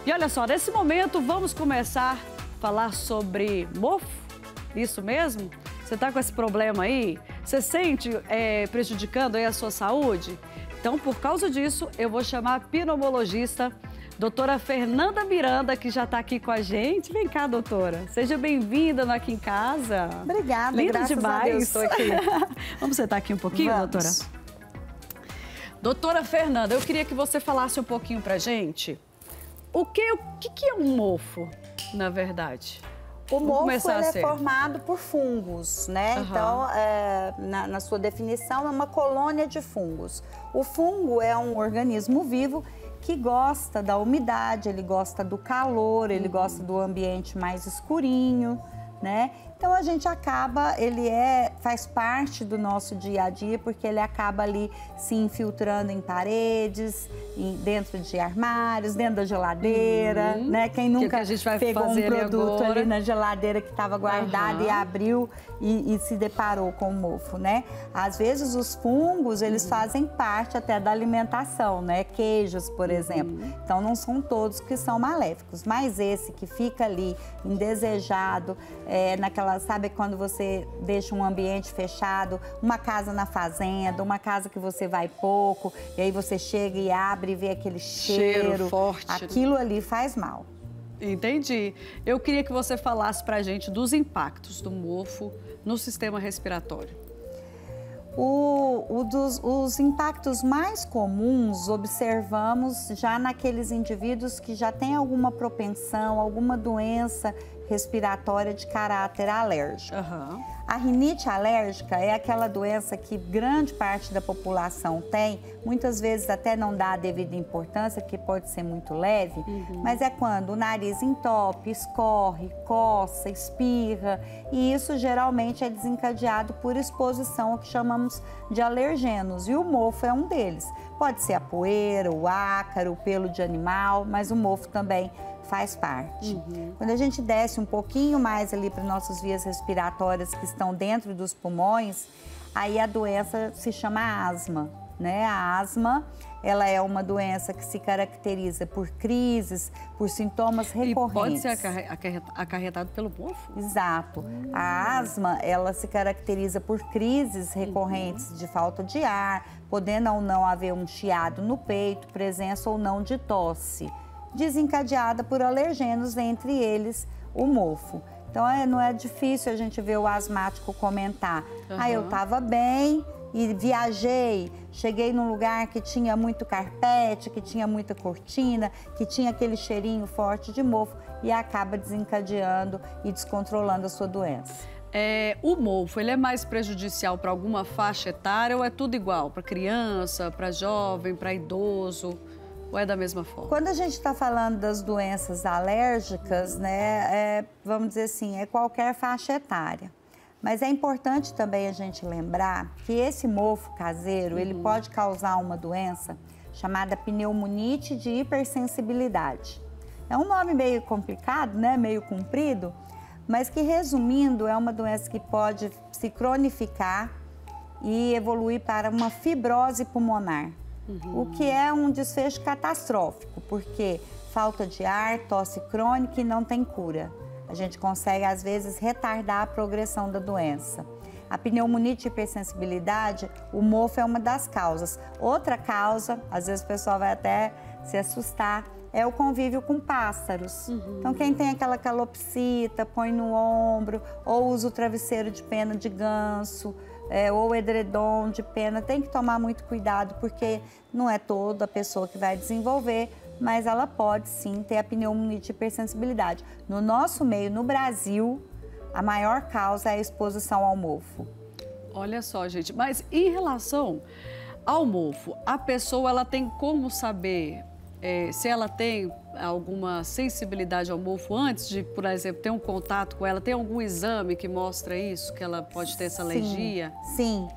E olha só, nesse momento vamos começar a falar sobre mofo. Isso mesmo? Você está com esse problema aí? Você sente prejudicando aí a sua saúde? Então, por causa disso, eu vou chamar a pneumologista, doutora Fernanda Miranda, que já está aqui com a gente. Vem cá, doutora. Seja bem-vinda no Aqui em Casa. Obrigada, linda graças demais. a Deus, estou aqui. Vamos sentar aqui um pouquinho, Vamos. doutora? Doutora Fernanda, eu queria que você falasse um pouquinho pra gente o que é um mofo, na verdade. O mofo ele é formado por fungos, né? Uhum. Então, na sua definição, é uma colônia de fungos. O fungo é um organismo vivo que gosta da umidade, ele gosta do calor, ele gosta do ambiente mais escurinho, né? Então, a gente acaba, faz parte do nosso dia a dia, porque ele acaba ali se infiltrando em paredes, dentro de armários, dentro da geladeira, né? Quem nunca a gente vai pegou um fazer produto agora ali na geladeira que estava guardado e abriu e se deparou com o mofo, né? Às vezes, os fungos, eles fazem parte até da alimentação, né? Queijos, por exemplo. Então, não são todos que são maléficos, mas esse que fica ali indesejado, sabe quando você deixa um ambiente fechado, uma casa na fazenda, uma casa que você vai pouco, e aí você chega e abre e vê aquele cheiro forte. Aquilo ali faz mal. Entendi. Eu queria que você falasse pra gente dos impactos do mofo no sistema respiratório. Os impactos mais comuns observamos já naqueles indivíduos que já têm alguma propensão, alguma doença respiratória de caráter alérgico. A rinite alérgica é aquela doença que grande parte da população tem, muitas vezes até não dá a devida importância, porque pode ser muito leve, mas é quando o nariz entope, escorre, coça, espirra, e isso geralmente é desencadeado por exposição ao que chamamos de alergenos, e o mofo é um deles. Pode ser a poeira, o ácaro, o pelo de animal, mas o mofo também faz parte. Quando a gente desce um pouquinho mais ali para nossas vias respiratórias que estão dentro dos pulmões, aí a doença se chama asma, né? A asma, ela é uma doença que se caracteriza por crises, por sintomas recorrentes. E pode ser acarretado pelo mofo? Exato. A asma, ela se caracteriza por crises recorrentes de falta de ar, podendo ou não haver um chiado no peito, presença ou não de tosse, desencadeada por alergenos, entre eles o mofo. Então, não é difícil a gente ver o asmático comentar. Eu estava bem e viajei, cheguei num lugar que tinha muito carpete, que tinha muita cortina, que tinha aquele cheirinho forte de mofo e acaba desencadeando e descontrolando a sua doença. O mofo, ele é mais prejudicial para alguma faixa etária ou é tudo igual? Para criança, para jovem, para idoso? Ou é da mesma forma? Quando a gente está falando das doenças alérgicas, né, vamos dizer assim, é qualquer faixa etária. Mas é importante também a gente lembrar que esse mofo caseiro, ele pode causar uma doença chamada pneumonite de hipersensibilidade. É um nome meio complicado, né, meio comprido, mas que, resumindo, é uma doença que pode se cronificar e evoluir para uma fibrose pulmonar. O que é um desfecho catastrófico, porque falta de ar, tosse crônica e não tem cura. A gente consegue, às vezes, retardar a progressão da doença. A pneumonite e hipersensibilidade, o mofo é uma das causas. Outra causa, às vezes o pessoal vai até se assustar, é o convívio com pássaros. Então, quem tem aquela calopsita, põe no ombro, ou usa o travesseiro de pena de ganso, ou edredom de pena, tem que tomar muito cuidado, porque não é toda a pessoa que vai desenvolver, mas ela pode sim ter a pneumonite e hipersensibilidade. No nosso meio, no Brasil, a maior causa é a exposição ao mofo. Olha só, gente, mas em relação ao mofo, a pessoa ela tem como saber se ela tem alguma sensibilidade ao mofo antes de, por exemplo, ter um contato com ela? Tem algum exame que mostra isso, que ela pode ter essa alergia? Sim.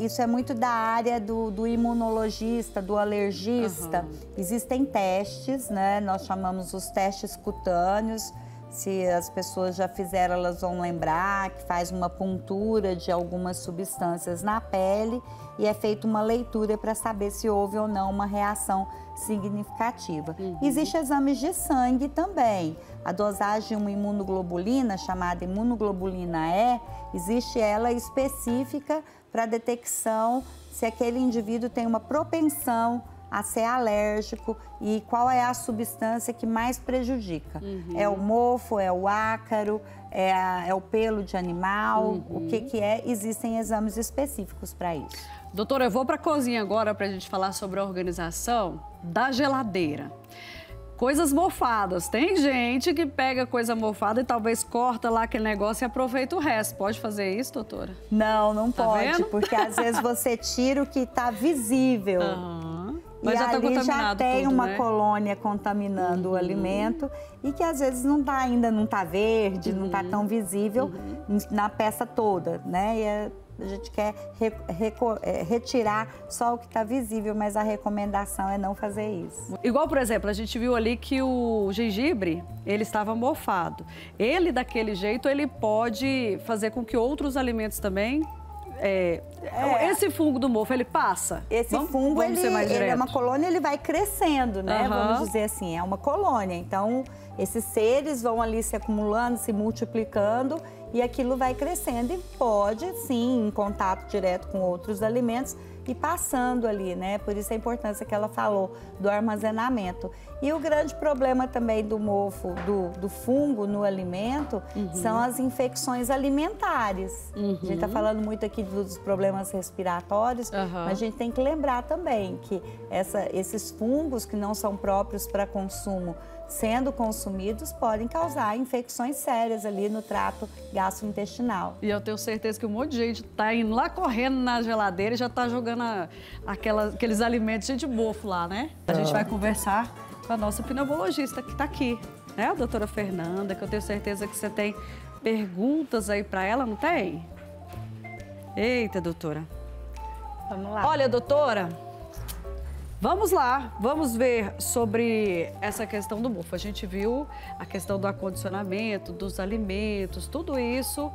Isso é muito da área do imunologista, do alergista. Existem testes, né? Nós chamamos os testes cutâneos. Se as pessoas já fizeram, elas vão lembrar que faz uma puntura de algumas substâncias na pele e é feita uma leitura para saber se houve ou não uma reação significativa. Existem exames de sangue também. A dosagem de uma imunoglobulina, chamada imunoglobulina E, existe ela específica para detecção se aquele indivíduo tem uma propensão a ser alérgico e qual é a substância que mais prejudica. É o mofo, é o ácaro, é o pelo de animal, o que é? Existem exames específicos para isso. Doutora, eu vou para a cozinha agora para a gente falar sobre a organização da geladeira. Coisas mofadas. Tem gente que pega coisa mofada e talvez corta lá aquele negócio e aproveita o resto. Pode fazer isso, doutora? Não, não Tá pode, vendo? porque às vezes você tira o que está visível. Mas e já tá ali já contaminado tem tudo, uma né? colônia contaminando o alimento e que às vezes ainda não está verde, não está tão visível na peça toda, né? E a gente quer retirar só o que está visível, mas a recomendação é não fazer isso. Igual, por exemplo, a gente viu ali que o gengibre, ele estava mofado. Ele, daquele jeito, ele pode fazer com que outros alimentos também... Esse fungo do mofo, ele passa? Esse fungo, vamos ser mais ele é uma direto. colônia, ele vai crescendo, né? Vamos dizer assim, é uma colônia. Então, esses seres vão ali se acumulando, se multiplicando e aquilo vai crescendo e pode, sim, em contato direto com outros alimentos e passando ali, né? Por isso a importância que ela falou do armazenamento. E o grande problema também do mofo, do fungo no alimento, são as infecções alimentares. A gente está falando muito aqui dos problemas respiratórios, mas a gente tem que lembrar também que esses fungos que não são próprios para consumo, sendo consumidos, podem causar infecções sérias ali no trato gastrointestinal. E eu tenho certeza que um monte de gente tá indo lá correndo na geladeira e já tá jogando aqueles alimentos de mofo lá, né? A gente vai conversar com a nossa pneumologista que tá aqui, né? A doutora Fernanda, que eu tenho certeza que você tem perguntas aí para ela, não tem? Eita, doutora. Vamos lá. Olha, doutora, vamos lá, vamos ver sobre essa questão do mofo. A gente viu a questão do acondicionamento, dos alimentos, tudo isso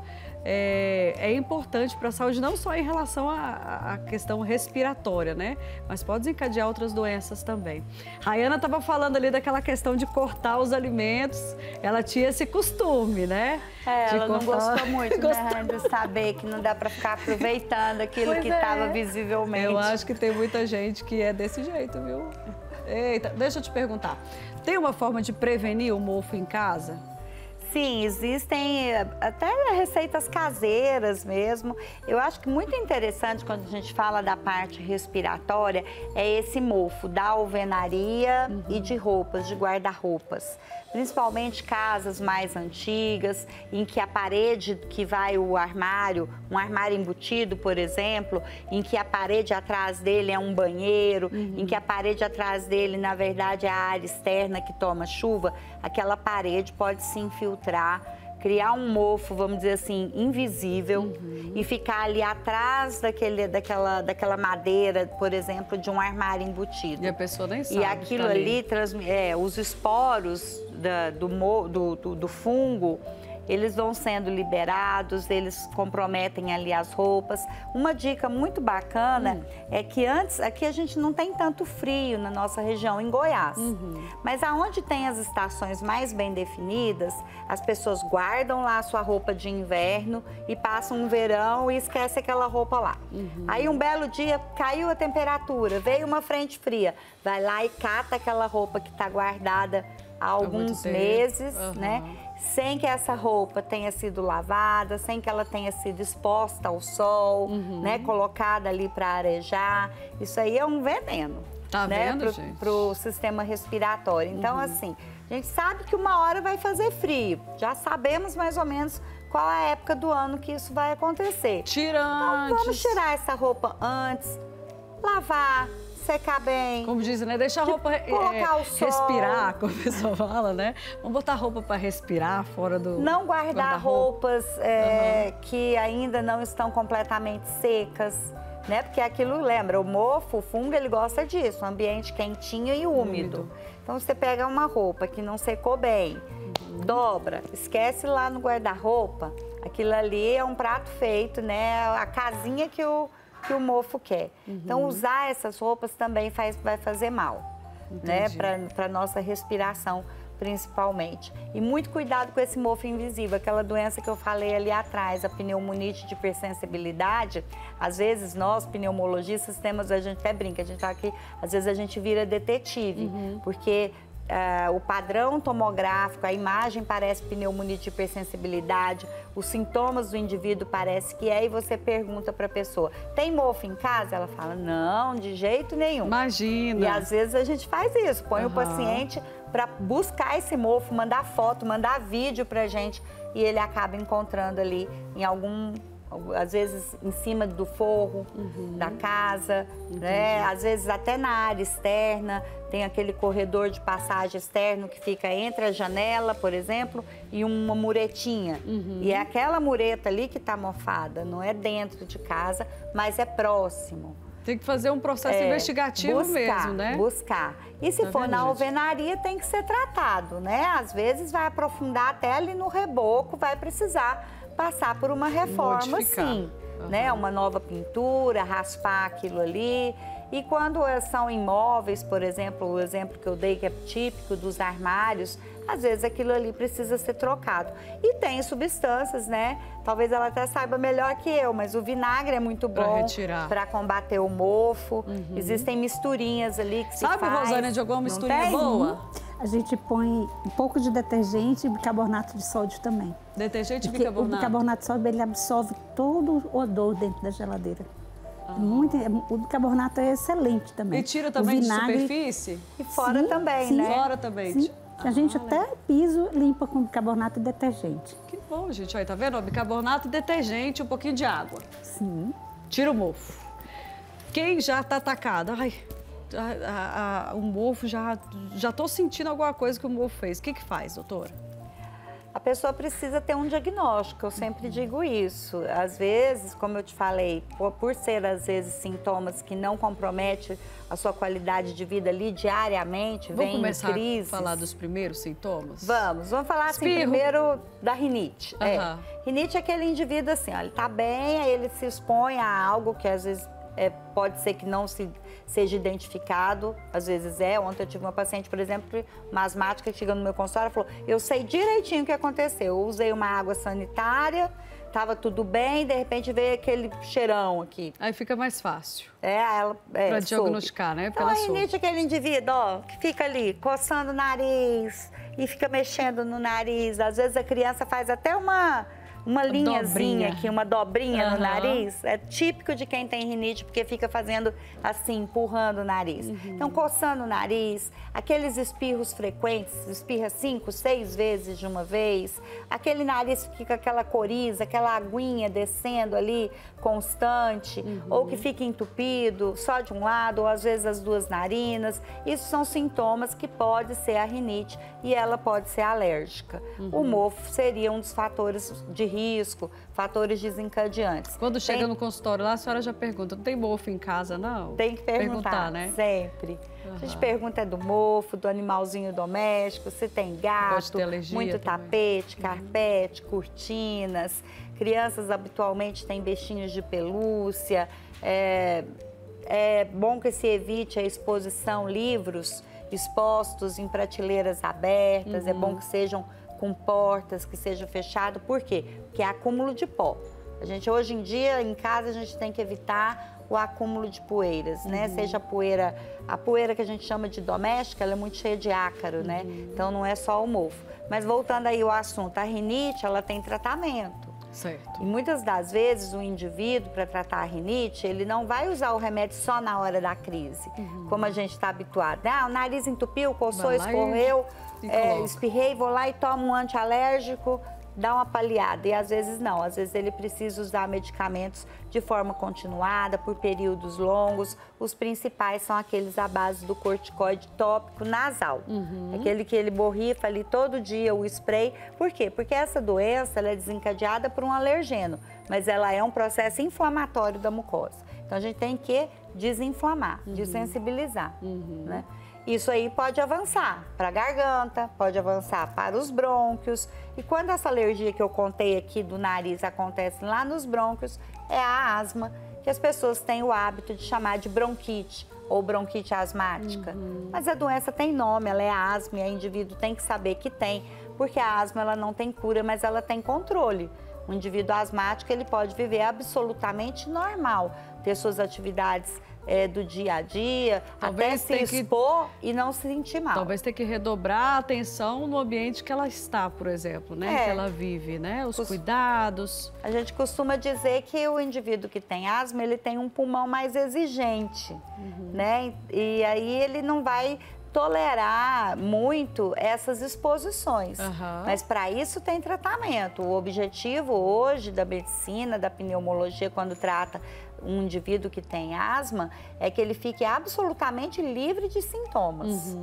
é importante para a saúde, não só em relação à questão respiratória, né? Mas pode desencadear outras doenças também. Rayana estava falando ali daquela questão de cortar os alimentos, ela tinha esse costume, né? Ela não gostou muito, né, de saber que não dá para ficar aproveitando aquilo que estava visivelmente. Eu acho que tem muita gente que é desse jeito, viu? Eita, deixa eu te perguntar. Tem uma forma de prevenir o mofo em casa? Sim, existem até receitas caseiras mesmo. Eu acho que muito interessante quando a gente fala da parte respiratória é esse mofo da alvenaria e de roupas, de guarda-roupas. Principalmente casas mais antigas, em que a parede que vai o armário, um armário embutido, por exemplo, em que a parede atrás dele é um banheiro, em que a parede atrás dele, na verdade, é a área externa que toma chuva, aquela parede pode se infiltrar, criar um mofo, vamos dizer assim, invisível e ficar ali atrás daquela madeira, por exemplo, de um armário embutido. E a pessoa nem sabe. E aquilo ali, os esporos do fungo, eles vão sendo liberados, eles comprometem ali as roupas. Uma dica muito bacana é que aqui a gente não tem tanto frio na nossa região, em Goiás. Mas aonde tem as estações mais bem definidas, as pessoas guardam lá a sua roupa de inverno e passam um verão e esquecem aquela roupa lá. Aí um belo dia caiu a temperatura, veio uma frente fria, vai lá e cata aquela roupa que está guardada há alguns meses, né? Sem que essa roupa tenha sido lavada, sem que ela tenha sido exposta ao sol, né? Colocada ali para arejar. Isso aí é um veneno, tá né? vendo, gente? Para o sistema respiratório. Então, assim, a gente sabe que uma hora vai fazer frio. Já sabemos mais ou menos qual é a época do ano que isso vai acontecer. Tira Então, antes. vamos tirar essa roupa antes, lavar, secar bem. Como dizem, né? Deixa a roupa colocar o sol. respirar, como a pessoa fala, né? Vamos botar a roupa para respirar fora do... Não guardar roupas que ainda não estão completamente secas, né? Porque aquilo, lembra, o mofo, o fungo, ele gosta disso, um ambiente quentinho e úmido. Então, você pega uma roupa que não secou bem, dobra, esquece lá no guarda-roupa, aquilo ali é um prato feito, né? A casinha que o mofo quer. Então, usar essas roupas também vai fazer mal, né? Para nossa respiração, principalmente. E muito cuidado com esse mofo invisível, aquela doença que eu falei ali atrás, a pneumonite de hipersensibilidade. Às vezes, nós, pneumologistas, temos, a gente até brinca, a gente tá aqui, às vezes a gente vira detetive, porque o padrão tomográfico, a imagem parece pneumonia de hipersensibilidade, os sintomas do indivíduo parece que é, e você pergunta para a pessoa, tem mofo em casa? Ela fala, não, de jeito nenhum. Imagina. E às vezes a gente faz isso, põe o paciente para buscar esse mofo, mandar foto, mandar vídeo pra gente, e ele acaba encontrando ali em às vezes em cima do forro da casa, né? Às vezes até na área externa, tem aquele corredor de passagem externo que fica entre a janela, por exemplo, e uma muretinha. E é aquela mureta ali que está mofada, não é dentro de casa, mas é próximo. Tem que fazer um processo investigativo mesmo, né? Buscar. E se for na alvenaria, tem que ser tratado, né? Às vezes vai aprofundar até ali no reboco, vai precisar passar por uma reforma, sim, né? Uma nova pintura, raspar aquilo ali. E quando são imóveis, por exemplo, o exemplo que eu dei, que é típico dos armários, às vezes aquilo ali precisa ser trocado. E tem substâncias, né? Talvez ela até saiba melhor que eu, mas o vinagre é muito bom para combater o mofo. Existem misturinhas ali que se faz. Sabe, Rosânia, de alguma misturinha boa? A gente põe um pouco de detergente e bicarbonato de sódio também. Detergente e bicarbonato? O bicarbonato de sódio, ele absorve todo o odor dentro da geladeira. O bicarbonato é excelente também. E tira também de superfície? E fora também, né? Fora também. Sim. A gente até piso limpa com bicarbonato e detergente. Que bom, gente. Aí, tá vendo? Bicarbonato e detergente, um pouquinho de água. Sim. Tira o mofo. Quem já tá atacado? Ai, o mofo, já tô sentindo alguma coisa que o mofo fez. O que faz, doutora? A pessoa precisa ter um diagnóstico, eu sempre digo isso. Às vezes, como eu te falei, por ser às vezes sintomas que não comprometem a sua qualidade de vida ali diariamente, vem crises. Vamos começar a falar dos primeiros sintomas? Vamos falar assim primeiro da rinite. Rinite é aquele indivíduo assim, ó, ele tá bem, aí ele se expõe a algo que às vezes pode ser que não seja identificado, às vezes é. Ontem eu tive uma paciente, por exemplo, uma asmática que chegou no meu consultório e falou, eu sei direitinho o que aconteceu, eu usei uma água sanitária, estava tudo bem, de repente veio aquele cheirão aqui. Aí fica mais fácil. Para diagnosticar, né? Então, a rinite é aquele indivíduo, ó, que fica ali coçando o nariz e fica mexendo no nariz. Às vezes a criança faz até uma linhazinha aqui, uma dobrinha no nariz. É típico de quem tem rinite, porque fica fazendo assim, empurrando o nariz. Então, coçando o nariz, aqueles espirros frequentes, espirra 5, 6 vezes de uma vez, aquele nariz que fica aquela coriza, aquela aguinha descendo ali, constante, ou que fica entupido, só de um lado, ou às vezes as duas narinas. Isso são sintomas que pode ser a rinite e ela pode ser alérgica. O mofo seria um dos fatores de risco, fatores desencadeantes. Quando chega no consultório lá, a senhora já pergunta, não tem mofo em casa, não? Tem que perguntar, né? Sempre. A gente pergunta do mofo, do animalzinho doméstico, se tem gato, pode ter alergia muito tapete, carpete, cortinas. Crianças habitualmente têm bichinhos de pelúcia. É bom que se evite a exposição, livros expostos em prateleiras abertas. É bom que sejam com portas, que seja fechado. Por quê? Porque é acúmulo de pó. A gente, hoje em dia, em casa, a gente tem que evitar o acúmulo de poeiras, né? Seja a poeira que a gente chama de doméstica, ela é muito cheia de ácaro, né? Então, não é só o mofo. Mas, voltando aí ao assunto, a rinite, ela tem tratamento. Certo. E muitas das vezes, o indivíduo, para tratar a rinite, ele não vai usar o remédio só na hora da crise, como a gente está habituado. O nariz entupiu, coçou, escorreu, espirrei, vou lá e tomo um antialérgico, dá uma paliada. E às vezes não, às vezes ele precisa usar medicamentos de forma continuada, por períodos longos. Os principais são aqueles à base do corticoide tópico nasal. Aquele que ele borrifa ali todo dia, o spray. Por quê? Porque essa doença ela é desencadeada por um alergeno, mas ela é um processo inflamatório da mucosa. Então a gente tem que desinflamar, desensibilizar, né? Isso aí pode avançar para a garganta, pode avançar para os brônquios. E quando essa alergia que eu contei aqui do nariz acontece lá nos brônquios, é a asma, que as pessoas têm o hábito de chamar de bronquite ou bronquite asmática. Mas a doença tem nome, ela é asma e o indivíduo tem que saber que tem, porque a asma ela não tem cura, mas ela tem controle. O indivíduo asmático ele pode viver absolutamente normal, ter suas atividades do dia a dia, talvez até se expor e não se sentir mal. Talvez tenha que redobrar a atenção no ambiente que ela está, por exemplo, né? Que ela vive, né? Os cuidados. A gente costuma dizer que o indivíduo que tem asma, ele tem um pulmão mais exigente, né? E aí ele não vai tolerar muito essas exposições. Mas para isso tem tratamento. O objetivo hoje da medicina, da pneumologia, quando trata um indivíduo que tem asma, é que ele fique absolutamente livre de sintomas.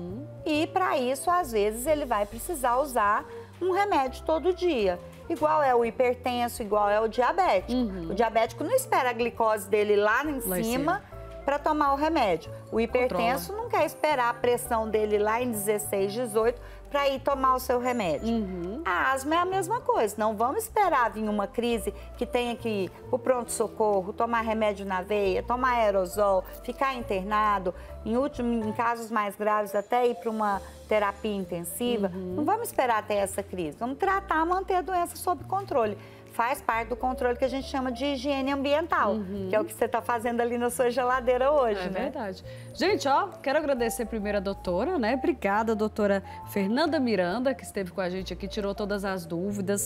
E para isso, às vezes, ele vai precisar usar um remédio todo dia. Igual é o hipertenso, igual é o diabético. O diabético não espera a glicose dele lá em cima para tomar o remédio. O hipertenso não quer esperar a pressão dele lá em 16, 18 para ir tomar o seu remédio. A asma é a mesma coisa. Não vamos esperar vir uma crise que tenha que ir para o pronto-socorro, tomar remédio na veia, tomar aerosol, ficar internado, em casos mais graves até ir para uma terapia intensiva. Não vamos esperar até essa crise. Vamos tratar, manter a doença sob controle. Faz parte do controle que a gente chama de higiene ambiental, que é o que você está fazendo ali na sua geladeira hoje, né? É verdade. Gente, ó, quero agradecer primeiro a doutora, né? Obrigada, doutora Fernanda Miranda, que esteve com a gente aqui, tirou todas as dúvidas.